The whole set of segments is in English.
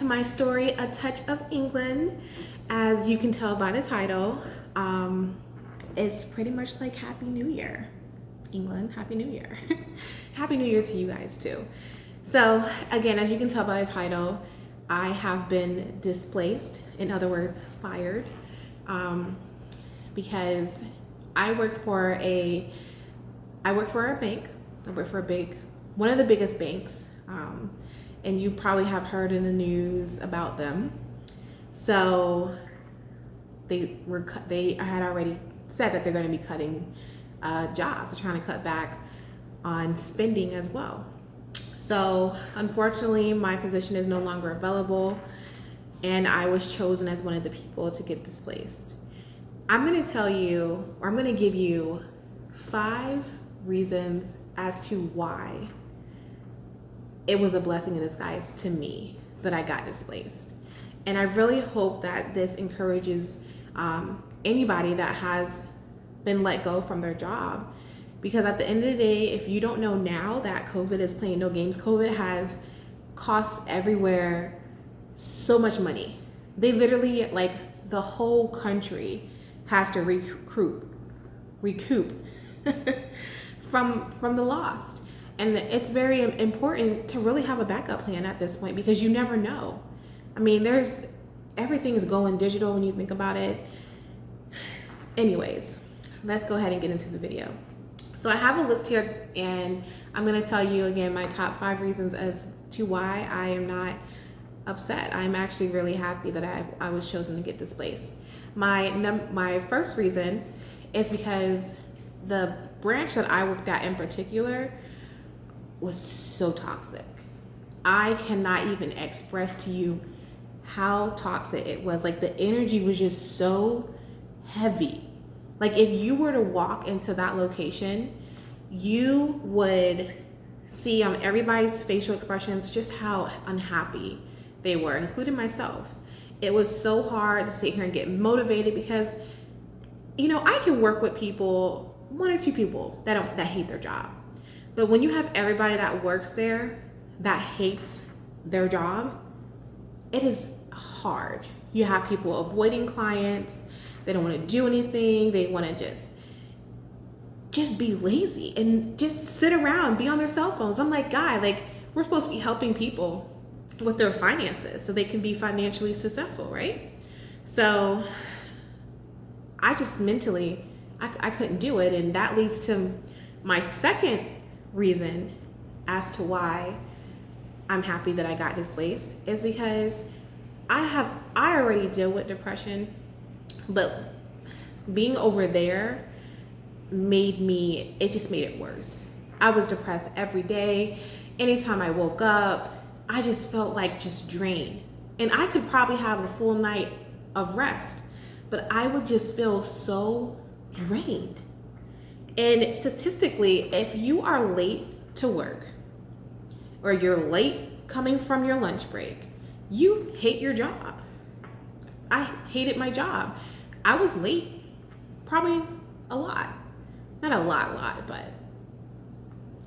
to my story, A Touch of England. As you can tell by the title, it's pretty much like Happy New Year. England, Happy New Year. Happy New Year to you guys too. So again, as you can tell by the title, I have been displaced, in other words, fired, because I work for a bank. I work for one of the biggest banks, and you probably have heard in the news about them. So they had already said that they're going to be cutting jobs. They're trying to cut back on spending as well. So unfortunately, my position is no longer available, and I was chosen as one of the people to get displaced. I'm going to give you 5 reasons as to why it was a blessing in disguise to me that I got displaced. And I really hope that this encourages anybody that has been let go from their job. Because at the end of the day, if you don't know now that COVID is playing no games, COVID has cost everywhere so much money. They literally, like, the whole country has to recoup from the lost. And it's very important to really have a backup plan at this point, because you never know. I mean, everything is going digital when you think about it. Anyways, let's go ahead and get into the video. So I have a list here, and I'm going to tell you again my top 5 reasons as to why I am not upset. I'm actually really happy that I was chosen to get displaced. My first reason is because the branch that I worked at in particular was so toxic. I cannot even express to you how toxic it was. Like, the energy was just so heavy. Like, if you were to walk into that location, you would see on everybody's facial expressions just how unhappy they were, including myself. It was so hard to sit here and get motivated because, you know, I can work with people, 1 or 2 people that hate their job. But when you have everybody that works there that hates their job, it is hard. You have people avoiding clients. They don't want to do anything. They want to just be lazy and just sit around, be on their cell phones. I'm like, God, like, we're supposed to be helping people with their finances so they can be financially successful, right? So I just mentally, I couldn't do it. And that leads to my second reason as to why I'm happy that I got displaced, is because I already deal with depression, but being over there just made it worse. I was depressed every day. Anytime I woke up, I just felt like just drained. And I could probably have a full night of rest, but I would just feel so drained. And statistically, if you are late to work or you're late coming from your lunch break, you hate your job. I hated my job. I was late, probably a lot. Not a lot, but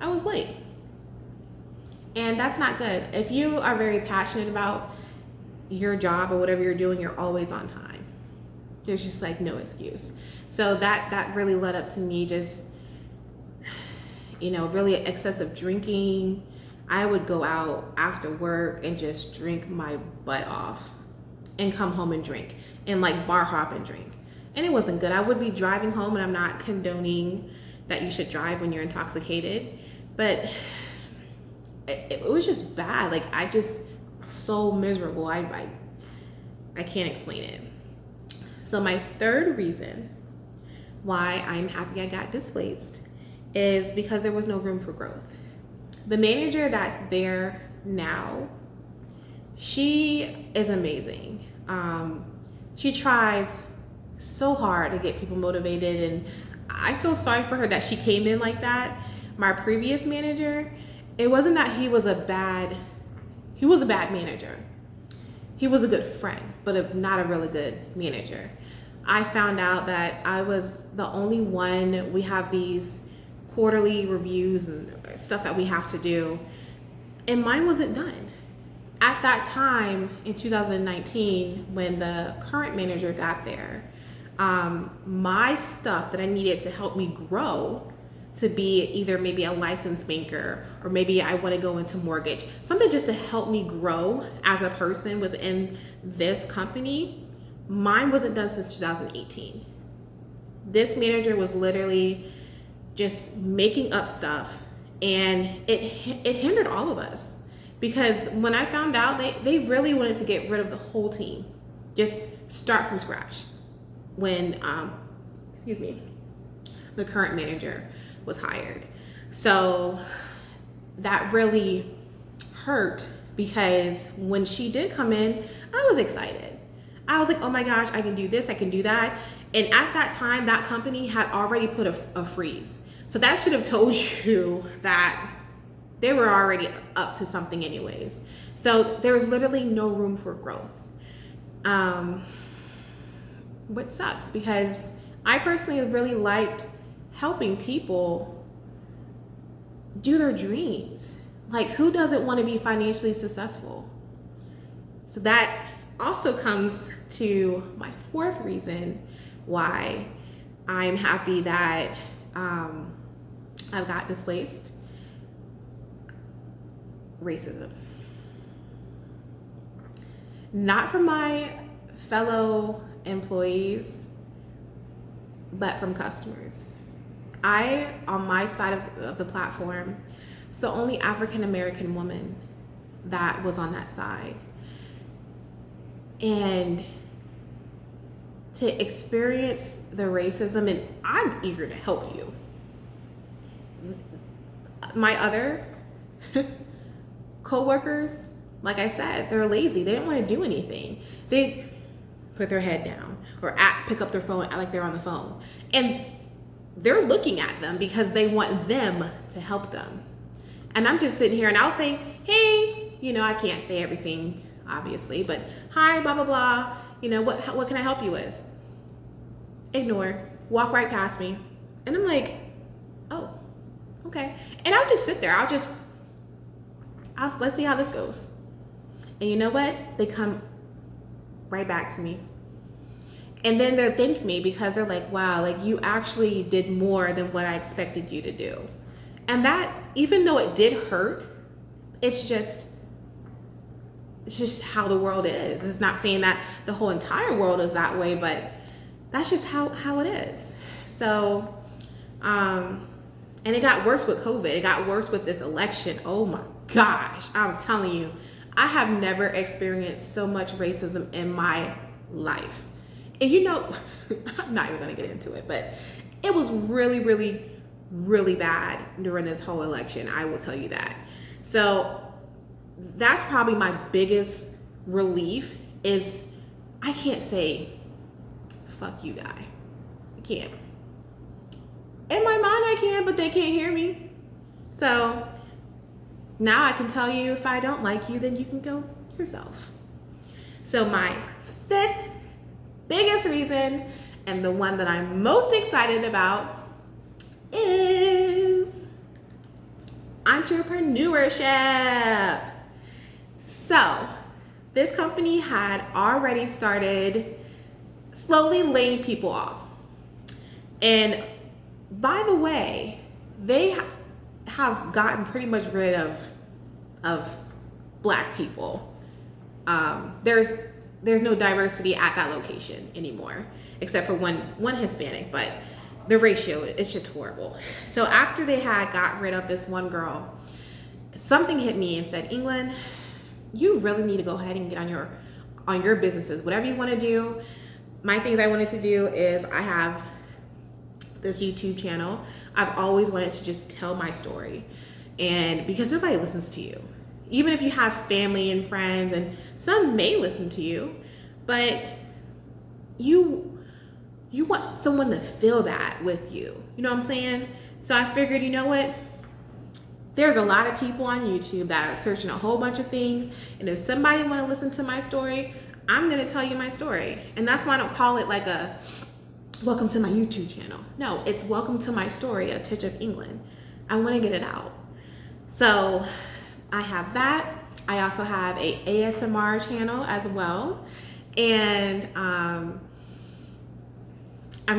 I was late. And that's not good. If you are very passionate about your job or whatever you're doing, you're always on time. There's just like no excuse. So that really led up to me just, you know, really excessive drinking. I would go out after work and just drink my butt off and come home and drink and like bar hop and drink. And it wasn't good. I would be driving home, and I'm not condoning that you should drive when you're intoxicated, but it was just bad. Like, I just so miserable. I can't explain it. So my third reason why I'm happy I got displaced is because there was no room for growth. The manager that's there now, she is amazing. She tries so hard to get people motivated, and I feel sorry for her that she came in like that. My previous manager, it wasn't that he was a bad manager. He was a good friend, but not a really good manager. I found out that I was the only one. We have these quarterly reviews and stuff that we have to do, and mine wasn't done. At that time in 2019, when the current manager got there, my stuff that I needed to help me grow to be either maybe a licensed banker, or maybe I want to go into mortgage, something just to help me grow as a person within this company, mine wasn't done since 2018. This manager was literally just making up stuff, and it hindered all of us. Because when I found out, they really wanted to get rid of the whole team, just start from scratch. When, the current manager was hired. So that really hurt, because when she did come in, I was excited. I was like, oh my gosh, I can do this, I can do that. And at that time, that company had already put a freeze. So that should have told you that they were already up to something anyways. So there was literally no room for growth. Which sucks, because I personally really liked helping people do their dreams. Like, who doesn't want to be financially successful? So that also comes to my fourth reason why I'm happy that I've got displaced. Racism. Not from my fellow employees, but from customers. On my side of the platform, so only African American woman that was on that side. And to experience the racism, and I'm eager to help you. My other co-workers, like I said, they're lazy. They don't want to do anything. They put their head down or pick up their phone, act like they're on the phone. And they're looking at them because they want them to help them. And I'm just sitting here and I'll say, hey, I can't say everything, obviously, but hi, blah, blah, blah. What can I help you with? Ignore, walk right past me. And I'm like, oh, okay. And I'll just sit there. Let's see how this goes. And you know what? They come right back to me. And then they'll thank me because they're like, wow, like you actually did more than what I expected you to do. And that, even though it did hurt, it's just how the world is. It's not saying that the whole entire world is that way, but that's just how it is. So, and it got worse with COVID. It got worse with this election. Oh my gosh, I'm telling you, I have never experienced so much racism in my life. And I'm not even gonna get into it, but it was really, really, really bad during this whole election. I will tell you that. So that's probably my biggest relief is I can't say, fuck you guy. I can't. In my mind I can, but they can't hear me. So now I can tell you, if I don't like you, then you can go yourself. So my fifth biggest reason, and the one that I'm most excited about, is entrepreneurship. So this company had already started slowly laying people off. And by the way, they have gotten pretty much rid of Black people. There's no diversity at that location anymore, except for one Hispanic, but the ratio is just horrible. So after they had got rid of this one girl, something hit me and said, England, you really need to go ahead and get on your businesses, whatever you want to do. My things I wanted to do is I have this YouTube channel. I've always wanted to just tell my story, and because nobody listens to you, even if you have family and friends, and some may listen to you, but you want someone to feel that with you. You know what I'm saying? So I figured, you know what? There's a lot of people on YouTube that are searching a whole bunch of things, and if somebody want to listen to my story, I'm going to tell you my story. And that's why I don't call it like a welcome to my YouTube channel. No, it's welcome to my story, A Touch of England. I want to get it out. So I have that. I also have a ASMR channel as well. And I'm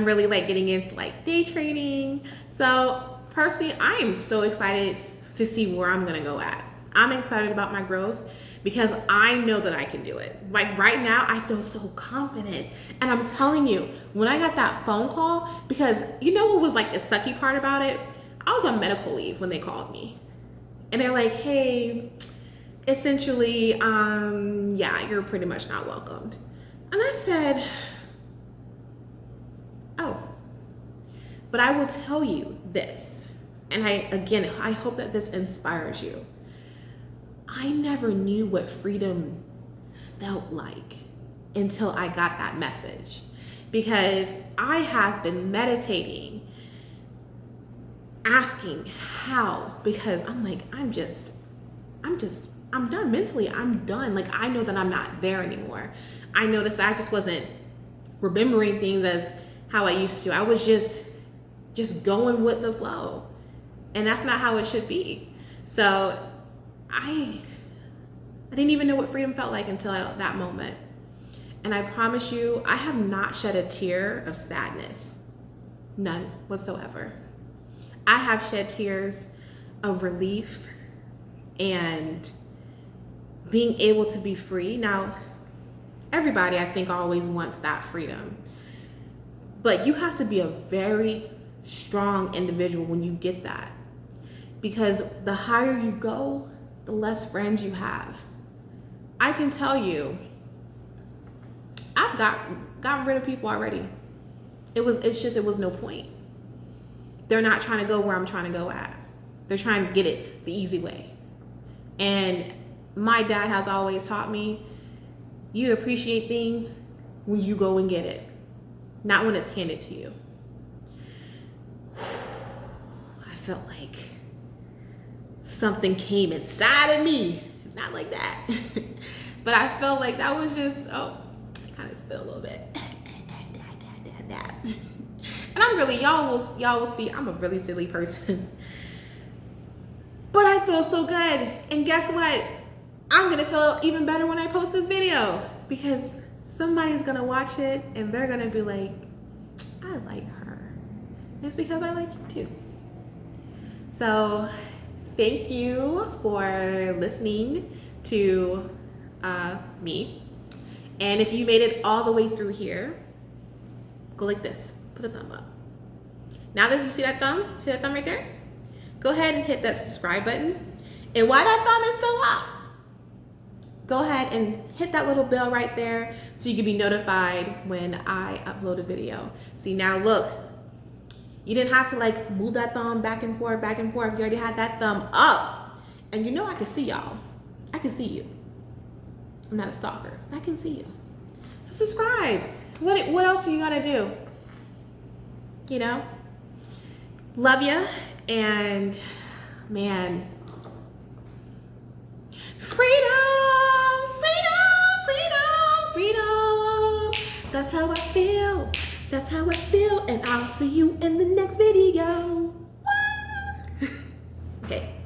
really like getting into like day trading. So personally, I am so excited to see where I'm gonna go at. I'm excited about my growth because I know that I can do it. Like right now, I feel so confident. And I'm telling you, when I got that phone call, because you know what was like the sucky part about it? I was on medical leave when they called me. And they're like, hey, essentially, yeah, you're pretty much not welcomed. And I said, oh, but I will tell you this. And I hope that this inspires you. I never knew what freedom felt like until I got that message, because I have been meditating, asking how, because I'm like, I'm done mentally. I'm done. Like, I know that I'm not there anymore. I noticed I just wasn't remembering things as how I used to. I was just going with the flow. And that's not how it should be. So I didn't even know what freedom felt like until that moment. And I promise you, I have not shed a tear of sadness. None whatsoever. I have shed tears of relief and being able to be free. Now, everybody, I think, always wants that freedom. But you have to be a very strong individual when you get that. Because the higher you go, the less friends you have. I can tell you, I've gotten rid of people already. It was no point. They're not trying to go where I'm trying to go at. They're trying to get it the easy way. And my dad has always taught me, you appreciate things when you go and get it, not when it's handed to you. I felt like something came inside of me. Not like that. But I felt like that was just, I kind of spilled a little bit. And I'm really, y'all will see, I'm a really silly person. But I feel so good. And guess what? I'm gonna feel even better when I post this video, because somebody's gonna watch it and they're gonna be like, I like her. It's because I like you too. So thank you for listening to me. And if you made it all the way through here, go like this, put a thumb up. Now that you see that thumb right there? Go ahead and hit that subscribe button. And while that thumb is still up, go ahead and hit that little bell right there so you can be notified when I upload a video. See, now look, you didn't have to like move that thumb back and forth. You already had that thumb up. And you know I can see y'all. I can see you. I'm not a stalker. I can see you. So subscribe. What else are you gonna do? You know? Love ya. And man, freedom, freedom, freedom, freedom. That's how I feel. That's how I feel. And I'll see you in the next video. Okay.